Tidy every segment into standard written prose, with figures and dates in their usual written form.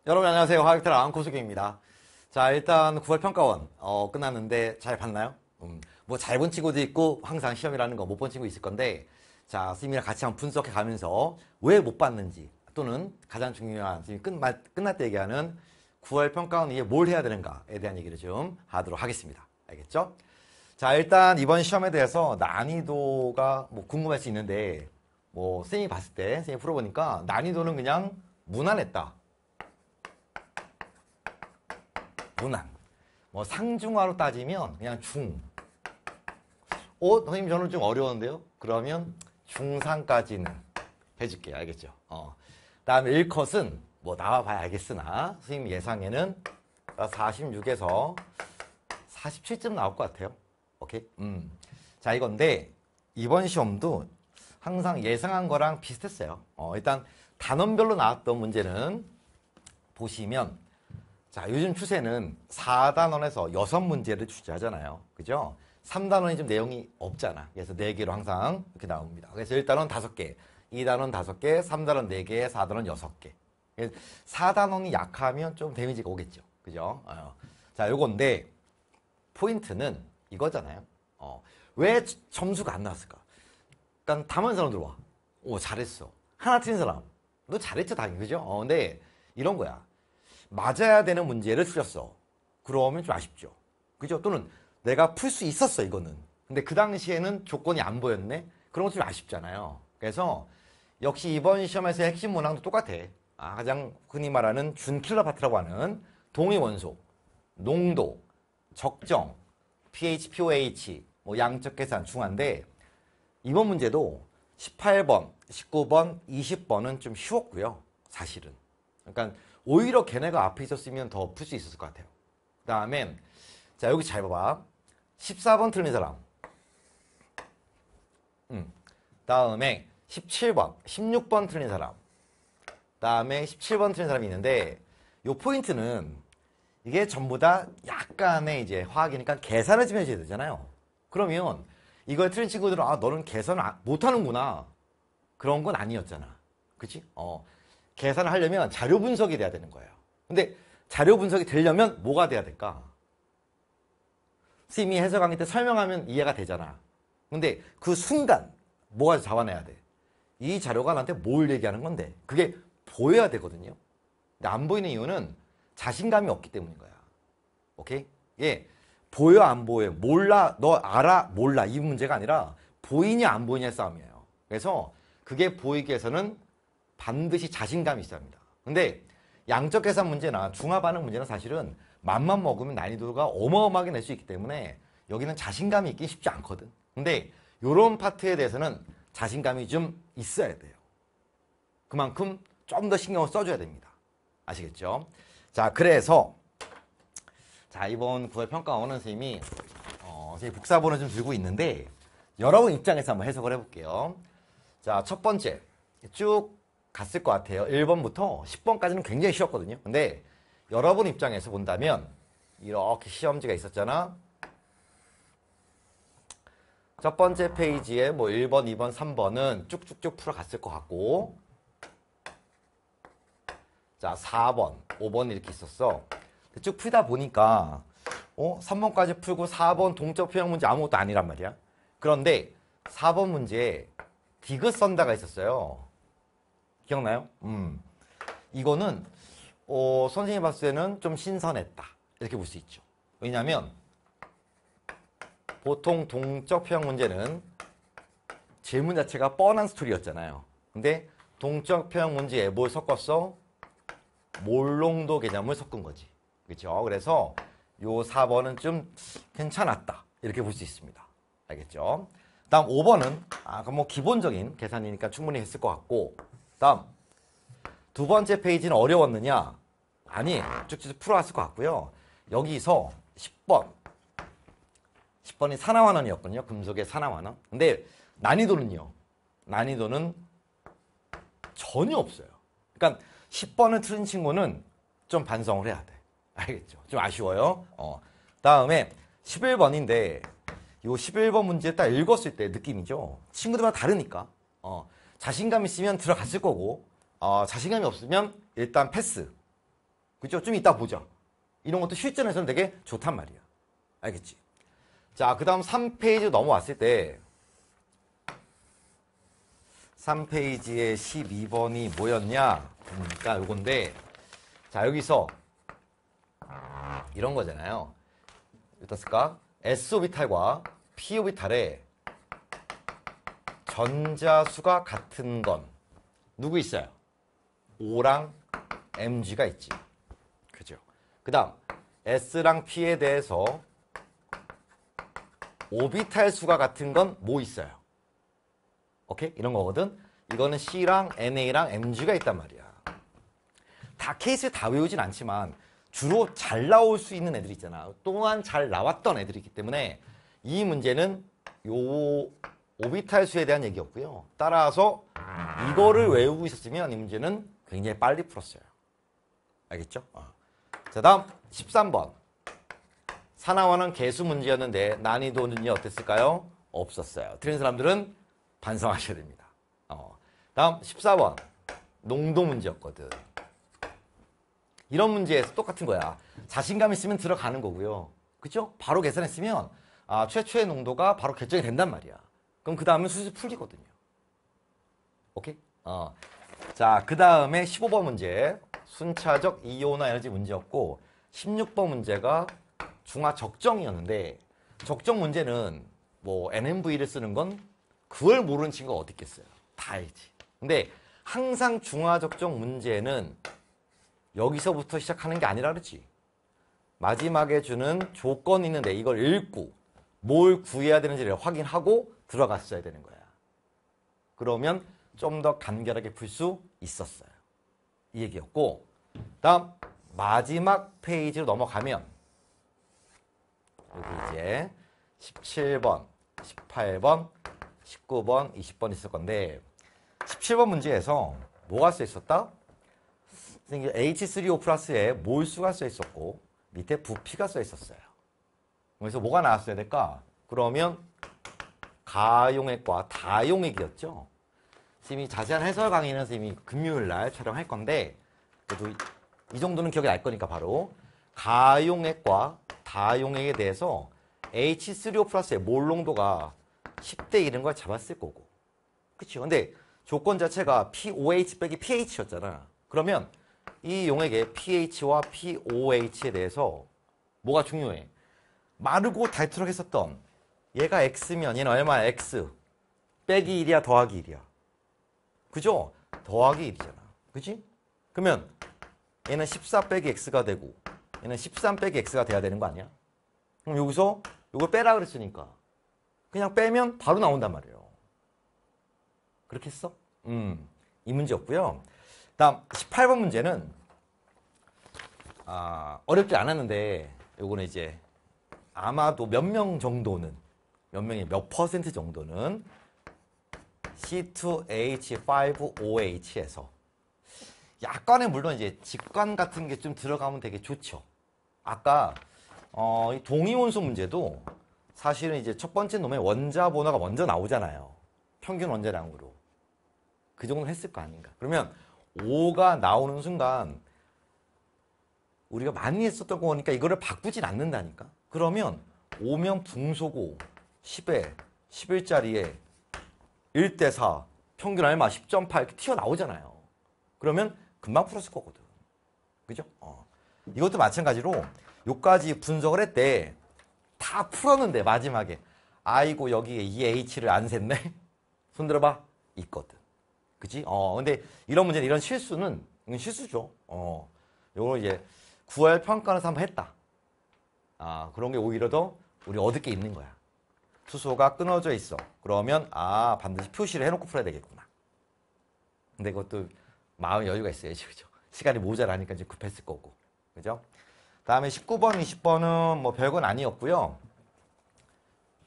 여러분 안녕하세요. 화학대학 안코수경입니다. 자, 일단 9월 평가원 끝났는데 잘 봤나요? 뭐 잘 본 친구도 있고 항상 시험이라는 거 못 본 친구 있을 건데, 자, 선생님이랑 같이 한번 분석해 가면서 왜 못 봤는지, 또는 가장 중요한 선생님이 끝날 때 얘기하는 9월 평가원 이게 뭘 해야 되는가에 대한 얘기를 좀 하도록 하겠습니다. 알겠죠? 자, 일단 이번 시험에 대해서 난이도가 뭐 궁금할 수 있는데, 뭐 선생님이 봤을 때 선생님이 풀어보니까 난이도는 그냥 무난했다. 무난. 뭐 상중하로 따지면 그냥 중. 선생님 저는 좀 어려운데요? 그러면 중상까지는 해줄게요. 알겠죠? 다음에 1컷은 뭐 나와봐야 알겠으나 선생님 예상에는 46에서 47점 나올 것 같아요. 오케이? 자, 이건데 이번 시험도 항상 예상한 거랑 비슷했어요. 일단 단원별로 나왔던 문제는 보시면, 자, 요즘 추세는 4단원에서 6문제를 출제하잖아요. 그죠? 3단원이 좀 내용이 없잖아. 그래서 4개로 항상 이렇게 나옵니다. 그래서 1단원 5개, 2단원 5개, 3단원 4개, 4단원 6개. 4단원이 약하면 좀 데미지가 오겠죠. 그죠? 자, 요건데 포인트는 이거잖아요. 왜 점수가 안 나왔을까? 그러니까 다 맞은 사람 들어와. 오, 잘했어. 하나 틀린 사람. 너 잘했죠, 당연히. 그죠? 근데 이런 거야. 맞아야 되는 문제를 틀렸어. 그러면 좀 아쉽죠. 그죠? 또는 내가 풀 수 있었어, 이거는. 근데 그 당시에는 조건이 안 보였네? 그런 거 좀 아쉽잖아요. 그래서 역시 이번 시험에서의 핵심 문항도 똑같아. 가장 흔히 말하는 준킬러파트라고 하는 동위 원소, 농도, 적정, pH, pOH, 뭐 양적 계산 중한데, 이번 문제도 18번, 19번, 20번은 좀 쉬웠고요. 사실은. 그러니까 오히려 걔네가 앞에 있었으면 더 풀 수 있었을 것 같아요. 그 다음에, 자, 여기 잘 봐봐. 14번 틀린 사람. 다음에 17번, 16번 틀린 사람. 다음에 17번 틀린 사람이 있는데, 요 포인트는 이게 전부 다 약간의 이제 화학이니까 계산을 좀 해줘야 되잖아요. 그러면 이걸 틀린 친구들은, 너는 계산을 못하는구나. 그런 건 아니었잖아. 그치? 계산을 하려면 자료 분석이 돼야 되는 거예요. 근데 자료 분석이 되려면 뭐가 돼야 될까? 선생님이 해설 강의 때 설명하면 이해가 되잖아. 근데 그 순간 뭐가 잡아내야 돼? 이 자료가 나한테 뭘 얘기하는 건데, 그게 보여야 되거든요. 근데 안 보이는 이유는 자신감이 없기 때문인 거야. 오케이? 예. 보여 안 보여? 몰라? 너 알아? 몰라? 이 문제가 아니라 보이냐 안 보이냐의 싸움이에요. 그래서 그게 보이기 위해서는 반드시 자신감이 있어야 합니다. 근데 양적 계산 문제나 중화 반응 문제는 사실은 맘만 먹으면 난이도가 어마어마하게 낼 수 있기 때문에 여기는 자신감이 있기 쉽지 않거든. 근데 이런 파트에 대해서는 자신감이 좀 있어야 돼요. 그만큼 좀 더 신경을 써줘야 됩니다. 아시겠죠? 자, 그래서 자, 이번 9월 평가원은 선생님이 선생님 복사본을 좀 들고 있는데, 여러분 입장에서 한번 해석을 해볼게요. 자, 첫 번째 쭉 갔을 것 같아요. 1번부터 10번까지는 굉장히 쉬웠거든요. 근데 여러분 입장에서 본다면 이렇게 시험지가 있었잖아. 첫 번째 페이지에 뭐 1번, 2번, 3번은 쭉쭉쭉 풀어갔을 것 같고, 자, 4번, 5번 이렇게 있었어. 쭉 풀다 보니까 3번까지 풀고 4번 동적 표현 문제 아무것도 아니란 말이야. 그런데 4번 문제에 디귿 선다가 있었어요. 기억나요? 이거는 선생님이 봤을 때는 좀 신선했다, 이렇게 볼 수 있죠. 왜냐하면 보통 동적 표현 문제는 질문 자체가 뻔한 스토리였잖아요. 근데 동적 표현 문제에 뭘 섞었어? 몰농도 개념을 섞은 거지. 그렇죠? 그래서 요 4번은 좀 괜찮았다, 이렇게 볼 수 있습니다. 알겠죠? 다음 5번은 그럼 뭐 기본적인 계산이니까 충분히 했을 것 같고, 다음 두 번째 페이지는 어려웠느냐? 아니, 쭉쭉 풀어왔을 것 같고요. 여기서 10번이 산화환원이었거든요. 금속의 산화환원. 근데 난이도는요? 난이도는 전혀 없어요. 그러니까 10번을 틀린 친구는 좀 반성을 해야 돼. 알겠죠? 좀 아쉬워요. 다음에 11번인데 이 11번 문제 딱 읽었을 때 느낌이죠. 친구들마다 다르니까. 자신감 있으면 들어갔을 거고, 자신감이 없으면 일단 패스. 그죠? 좀 이따 보죠. 이런 것도 실전에서는 되게 좋단 말이야. 알겠지? 자, 그 다음 3페이지 넘어왔을 때 3페이지에 12번이 뭐였냐? 그러니까 요건데, 자, 여기서 이런 거잖아요. 어떻을까? S오비탈과 P오비탈의 전자수가 같은 건 누구 있어요? O랑 Mg가 있지. 그죠? 그 다음 S랑 P에 대해서 오비탈 수가 같은 건 뭐 있어요? 오케이? 이런 거거든. 이거는 C랑 NA랑 Mg가 있단 말이야. 다 케이스 다 외우진 않지만 주로 잘 나올 수 있는 애들 있잖아. 또한 잘 나왔던 애들이기 때문에 이 문제는 요 오비탈 수에 대한 얘기였고요. 따라서 이거를 외우고 있었으면 이 문제는 굉장히 빨리 풀었어요. 알겠죠? 자, 다음 13번. 사나워는 개수 문제였는데 난이도는요 어땠을까요? 없었어요. 틀린 사람들은 반성하셔야 됩니다. 다음 14번. 농도 문제였거든. 이런 문제에서 똑같은 거야. 자신감 있으면 들어가는 거고요. 그죠? 바로 계산했으면 최초의 농도가 바로 결정이 된단 말이야. 그럼 그 다음은 슬슬 풀리거든요. 오케이? 자, 그 다음에 15번 문제. 순차적 이온화 에너지 문제였고 16번 문제가 중화 적정이었는데 적정 문제는 뭐 NMV를 쓰는 건 그걸 모르는 친구가 어디 있겠어요. 다 알지. 근데 항상 중화 적정 문제는 여기서부터 시작하는 게 아니라 그렇지. 마지막에 주는 조건이 있는데 이걸 읽고 뭘 구해야 되는지를 확인하고 들어갔어야 되는 거야. 그러면 좀 더 간결하게 풀 수 있었어요. 이 얘기였고, 다음 마지막 페이지로 넘어가면 여기 이제 17번, 18번, 19번, 20번 있을 건데 17번 문제에서 뭐가 써 있었다? H3O 플러스에 몰수가 써 있었고 밑에 부피가 써 있었어요. 그래서 뭐가 나왔어야 될까? 그러면 가용액과 다용액이었죠. 선생님이 자세한 해설 강의는 선생님이 금요일 날 촬영할 건데 그래도 이 정도는 기억이 날 거니까 바로 가용액과 다용액에 대해서 H3O 플러스의 몰 농도가 10대 1인 걸 잡았을 거고. 그치? 근데 조건 자체가 POH 빼기 pH였잖아. 그러면 이 용액의 pH와 POH에 대해서 뭐가 중요해? 마르고 닳도록 했었던 얘가 X면 얘는 얼마야? X 빼기 1이야 더하기 1이야. 그죠? 더하기 1이잖아. 그치? 그러면 얘는 14 빼기 X가 되고 얘는 13 빼기 X가 돼야 되는 거 아니야? 그럼 여기서 이걸 빼라 그랬으니까 그냥 빼면 바로 나온단 말이에요. 그렇게 했어? 이 문제였고요. 다음 18번 문제는 어렵지 않았는데 요거는 이제 아마도 몇 명 정도는 몇 명의 몇 퍼센트 정도는 C2H5OH에서 약간의 물론 이제 직관 같은 게 좀 들어가면 되게 좋죠. 아까 이 동위원소 문제도 사실은 이제 첫 번째 놈의 원자 번호가 먼저 나오잖아요. 평균 원자량으로. 그 정도 했을 거 아닌가. 그러면 5가 나오는 순간 우리가 많이 했었던 거니까 이거를 바꾸진 않는다니까. 그러면 5면 붕소고 10에 11짜리에 1대 4 평균 얼마 10.8 이렇게 튀어나오잖아요. 그러면 금방 풀었을 거거든. 그죠? 이것도 마찬가지로 요까지 분석을 했대. 다 풀었는데 마지막에 아이고 여기에 이 H를 안 셌네? 손들어봐. 있거든. 그치? 근데 이런 문제는 이런 실수는 이건 실수죠. 요거 이제 9월 평가에서 한번 했다. 그런 게 오히려 더 우리 얻을 게 있는 거야. 수소가 끊어져 있어. 그러면 반드시 표시를 해놓고 풀어야 되겠구나. 근데 그것도 마음 여유가 있어야지. 그죠? 시간이 모자라니까 이제 급했을 거고. 그죠? 다음에 19번, 20번은 뭐 별건 아니었고요.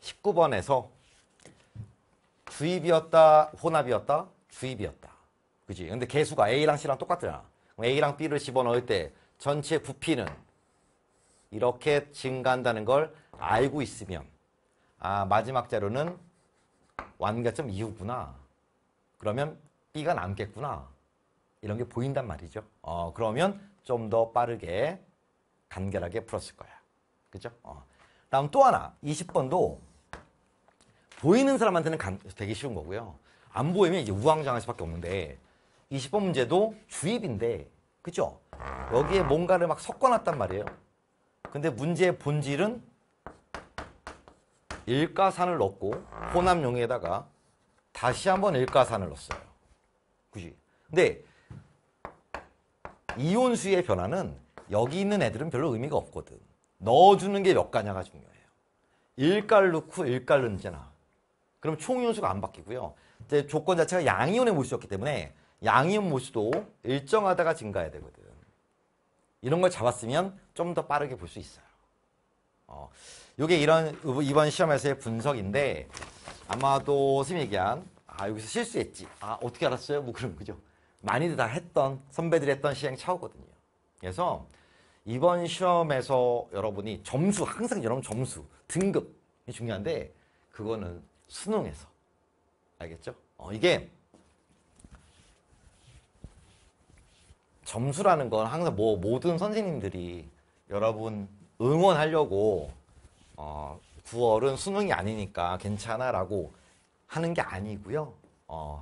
19번에서 주입이었다, 혼합이었다, 주입이었다. 그지? 근데 개수가 A랑 C랑 똑같잖아. A랑 B를 집어넣을 때 전체 부피는 이렇게 증가한다는 걸 알고 있으면 마지막 자료는 완결점 이후구나. 그러면 B가 남겠구나. 이런 게 보인단 말이죠. 그러면 좀 더 빠르게 간결하게 풀었을 거야. 그죠? 다음 또 하나 20번도 보이는 사람한테는 되게 쉬운 거고요. 안 보이면 이제 우왕좌왕할 수밖에 없는데 20번 문제도 주입인데 그죠? 여기에 뭔가를 막 섞어놨단 말이에요. 근데 문제의 본질은 일가산을 넣고 혼합용에다가 다시 한번 일가산을 넣었어요. 그지? 근데 이온수의 변화는 여기 있는 애들은 별로 의미가 없거든. 넣어주는 게 몇 가냐가 중요해요. 일가를 넣고 일가를 넣잖아. 그럼 총이온수가 안 바뀌고요. 이제 조건 자체가 양이온의 모수였기 때문에 양이온 모수도 일정하다가 증가해야 되거든. 이런 걸 잡았으면 좀 더 빠르게 볼 수 있어요. 이게 이번 시험에서의 분석인데 아마도 선생님이 얘기한 여기서 실수했지. 어떻게 알았어요? 뭐 그런 거죠. 많이들 다 했던 선배들이 했던 시행착오거든요. 그래서 이번 시험에서 여러분이 점수 항상 여러분 점수 등급이 중요한데 그거는 수능에서 알겠죠? 이게 점수라는 건 항상 모든 선생님들이 여러분 응원하려고 9월은 수능이 아니니까 괜찮아 라고 하는 게 아니고요.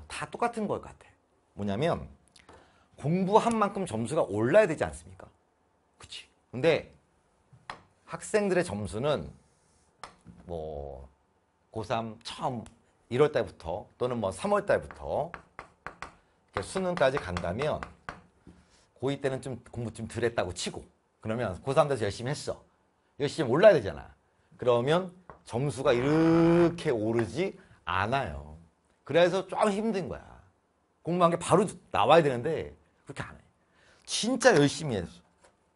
다 똑같은 것 같아. 뭐냐면 공부한 만큼 점수가 올라야 되지 않습니까? 그치? 근데 학생들의 점수는 뭐 고3 처음 1월 달부터 또는 뭐 3월 달부터 수능까지 간다면 고2 때는 좀 공부 좀 덜 했다고 치고 그러면 고3 돼서 열심히 했어. 열심히 올라야 되잖아. 그러면 점수가 이렇게 오르지 않아요. 그래서 좀 힘든 거야. 공부한 게 바로 나와야 되는데 그렇게 안 해. 진짜 열심히 했어.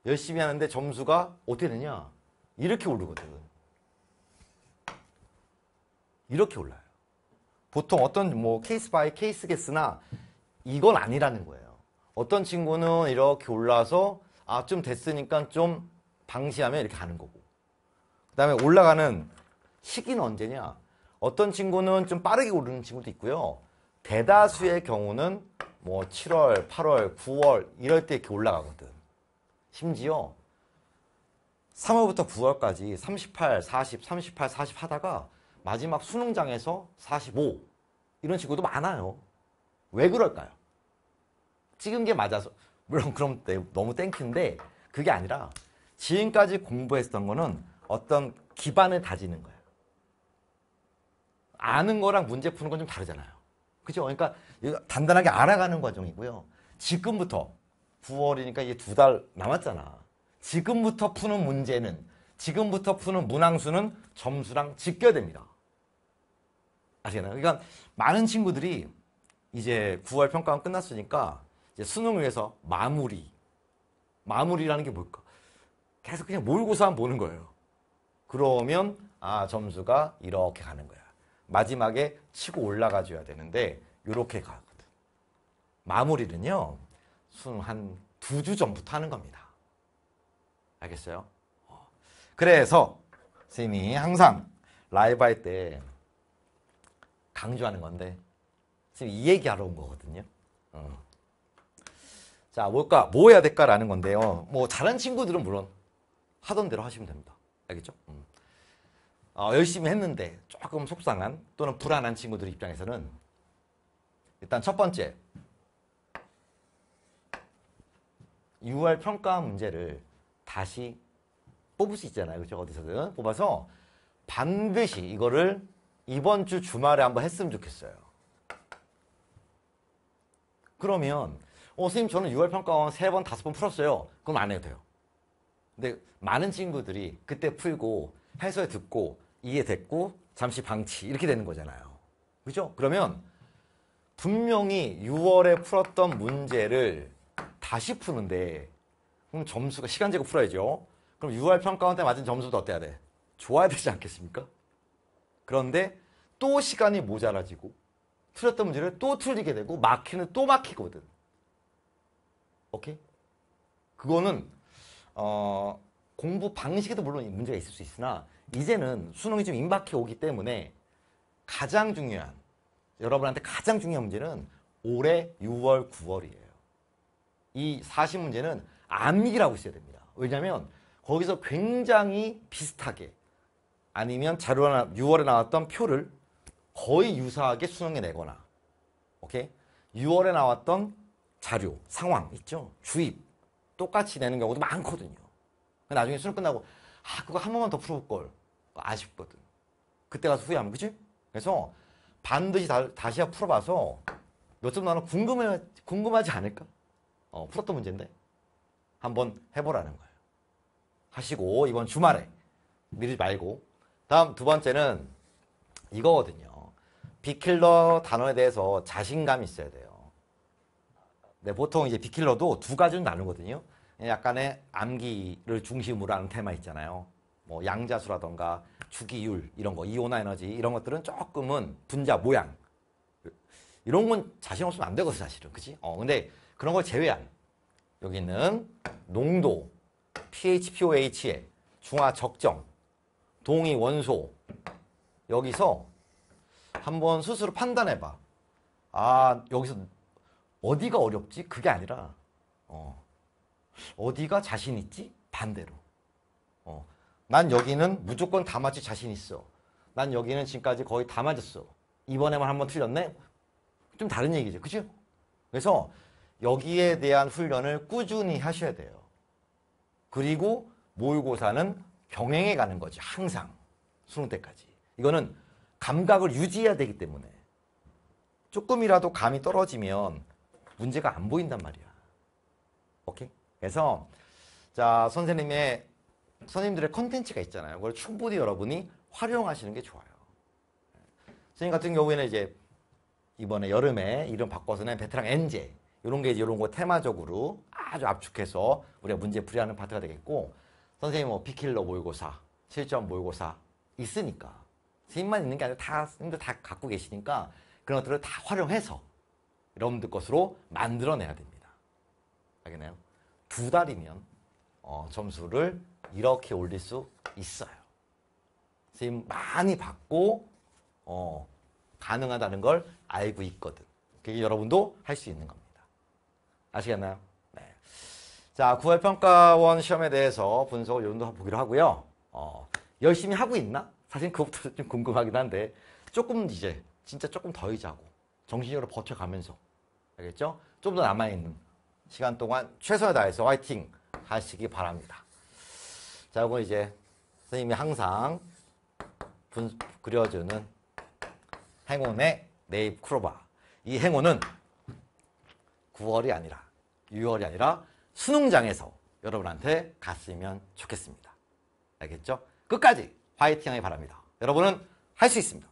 열심히 하는데 점수가 어떻게 되냐? 이렇게 오르거든. 이렇게 올라요. 보통 어떤 뭐 케이스 바이 케이스겠으나 이건 아니라는 거예요. 어떤 친구는 이렇게 올라서 좀 됐으니까 좀 방시하면 이렇게 가는 거고. 그 다음에 올라가는 시기는 언제냐? 어떤 친구는 좀 빠르게 오르는 친구도 있고요. 대다수의 경우는 뭐 7월, 8월, 9월 이럴 때 이렇게 올라가거든. 심지어 3월부터 9월까지 38, 40, 38, 40 하다가 마지막 수능장에서 45 이런 친구도 많아요. 왜 그럴까요? 찍은 게 맞아서 물론 그럼 너무 땡큐인데 그게 아니라 지금까지 공부했던 거는 어떤 기반을 다지는 거예요. 아는 거랑 문제 푸는 건 좀 다르잖아요. 그죠? 그러니까 단단하게 알아가는 과정이고요. 지금부터 9월이니까 이제 2달 남았잖아. 지금부터 푸는 문제는 지금부터 푸는 문항수는 점수랑 직결됩니다. 아시겠나요? 그러니까 많은 친구들이 이제 9월 평가가 끝났으니까 이제 수능을 위해서 마무리라는 게 뭘까? 계속 그냥 모의고사만 보는 거예요. 그러면 점수가 이렇게 가는 거야. 마지막에 치고 올라가 줘야 되는데 이렇게 가거든. 마무리는요. 수능 한 2주 전부터 하는 겁니다. 알겠어요? 그래서 선생님이 항상 라이브 할 때 강조하는 건데 지금 이 얘기하러 온 거거든요. 자, 뭐 해야 될까라는 건데요. 뭐 잘하는 친구들은 물론 하던 대로 하시면 됩니다. 알겠죠? 열심히 했는데 조금 속상한 또는 불안한 친구들 입장에서는 일단 첫 번째 6월 평가 문제를 다시 뽑을 수 있잖아요. 그죠? 어디서든 뽑아서 반드시 이거를 이번 주 주말에 한번 했으면 좋겠어요. 그러면 선생님 저는 6월 평가원 3번, 5번 풀었어요. 그럼 안 해도 돼요. 근데 많은 친구들이 그때 풀고 해설 듣고 이해됐고 잠시 방치 이렇게 되는 거잖아요. 그죠? 그러면 분명히 6월에 풀었던 문제를 다시 푸는데 그럼 점수가 시간 제고 풀어야죠. 그럼 6월 평가원 때 맞은 점수도 어때야 돼? 좋아야 되지 않겠습니까? 그런데 또 시간이 모자라지고 틀렸던 문제를 또 틀리게 되고 막히는 또 막히거든. 오케이? 그거는 공부 방식에도 물론 문제가 있을 수 있으나 이제는 수능이 좀 임박해 오기 때문에 가장 중요한 여러분한테 가장 중요한 문제는 올해 6월, 9월이에요. 이 40문제는 암기라고 써야 됩니다. 왜냐하면 거기서 굉장히 비슷하게 아니면 자료나 6월에 나왔던 표를 거의 유사하게 수능에 내거나 오케이? 6월에 나왔던 자료, 상황 있죠? 주입 똑같이 내는 경우도 많거든요. 나중에 수능 끝나고 그거 한 번만 더 풀어볼 걸 아쉽거든. 그때 가서 후회하면 그치? 그래서 반드시 다시 풀어봐서 몇 점 나오나 궁금하지 않을까? 풀었던 문제인데 한번 해보라는 거예요. 하시고 이번 주말에 미루지 말고 다음 두 번째는 이거거든요. 빅킬러 단어에 대해서 자신감이 있어야 돼요. 네, 보통 이제 빅킬러도 두 가지로 나누거든요. 약간의 암기를 중심으로 하는 테마 있잖아요. 뭐 양자수라던가 주기율 이런 거, 이온화 에너지 이런 것들은 조금은 분자 모양 이런 건 자신 없으면 안 되거든 사실은, 그치? 근데 그런 걸 제외한 여기 있는 농도, pH, pOH의 중화 적정, 동위 원소 여기서 한번 스스로 판단해봐. 여기서 어디가 어렵지? 그게 아니라 어디가 자신 있지? 반대로. 난 여기는 무조건 다 맞지 자신 있어. 난 여기는 지금까지 거의 다 맞았어. 이번에만 한번 틀렸네? 좀 다른 얘기죠. 그죠? 그래서 여기에 대한 훈련을 꾸준히 하셔야 돼요. 그리고 모의고사는 병행해 가는 거지. 항상. 수능 때까지. 이거는 감각을 유지해야 되기 때문에 조금이라도 감이 떨어지면 문제가 안 보인단 말이야. 오케이? 그래서 자 선생님들의 컨텐츠가 있잖아요. 그걸 충분히 여러분이 활용하시는 게 좋아요. 선생님 같은 경우에는 이제 이번에 여름에 이름 바꿔서는 베테랑 엔제 이런 게 이런 거 테마적으로 아주 압축해서 우리가 문제 풀이하는 파트가 되겠고, 선생님 뭐 빅킬러 모의고사, 실전 모의고사 있으니까 선생님만 있는 게 아니라 다 선생님들 다 갖고 계시니까 그런 것들을 다 활용해서 여러분들 것으로 만들어내야 됩니다. 알겠나요? 2달이면 점수를 이렇게 올릴 수 있어요. 선생님 많이 받고 가능하다는 걸 알고 있거든. 그게 여러분도 할 수 있는 겁니다. 아시겠나요? 네. 자, 9월 평가원 시험에 대해서 분석을 요즘도 보기로 하고요. 열심히 하고 있나? 사실 그것부터 좀 궁금하긴 한데 조금 이제 진짜 조금 더 의지하고 정신적으로 버텨가면서, 알겠죠? 좀 더 남아있는 시간 동안 최선을 다해서 화이팅 하시기 바랍니다. 자, 이거 이제 선생님이 항상 그려주는 행운의 네잎 크로바. 이 행운은 9월이 아니라 6월이 아니라 수능장에서 여러분한테 갔으면 좋겠습니다. 알겠죠? 끝까지 화이팅 하기 바랍니다. 여러분은 할 수 있습니다.